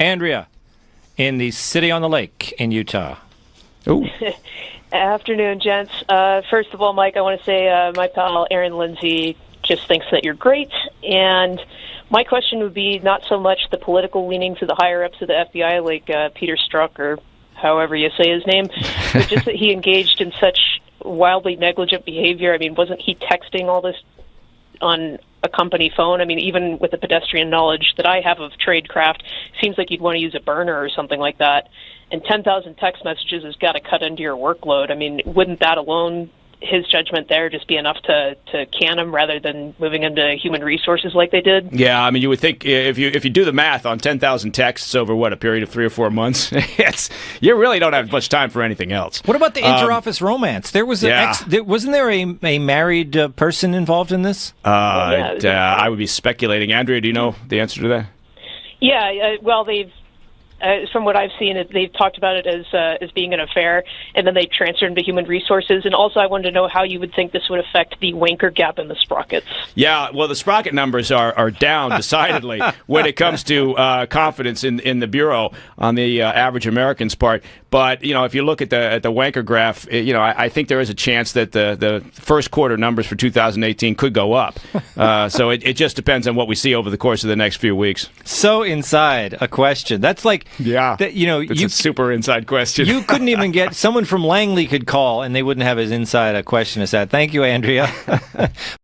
Andrea, in the city on the lake in Utah. Oh, Afternoon, gents. First of all, Mike, I want to say my pal Aaron Lindsay just thinks that you're great. And my question would be not so much the political leanings of the higher-ups of the FBI, like Peter Strzok or however you say his name, but just that he engaged in such wildly negligent behavior. I mean, wasn't he texting all this on a company phone? I mean, even with the pedestrian knowledge that I have of tradecraft, seems like you'd want to use a burner or something like that. And 10,000 text messages has got to cut into your workload. I mean, wouldn't that alone, his judgment there, just be enough to can him rather than moving him to human resources like they did? yeah. I mean, you would think if you do the math on 10,000 texts over a period of 3 or 4 months, you really don't have much time for anything else. What about the interoffice romance? There was Yeah. wasn't there a married person involved in this? I would be speculating. Andrea, do you know the answer to that? Yeah, well, they've from what I've seen, they've talked about it as being an affair, and then they transferred into human resources. And also, I wanted to know how you would think this would affect the wanker gap in the sprockets. Yeah, well, the sprocket numbers are down decidedly when it comes to confidence in the Bureau on the average American's part. But, you know, if you look at the wanker graph, I think there is a chance that the first quarter numbers for 2018 could go up. So it just depends on what we see over the course of the next few weeks. So inside a question. That's like, Yeah, it's a super inside question. You couldn't even get someone from Langley could call and they wouldn't have as inside a question as that. Thank you, Andrea.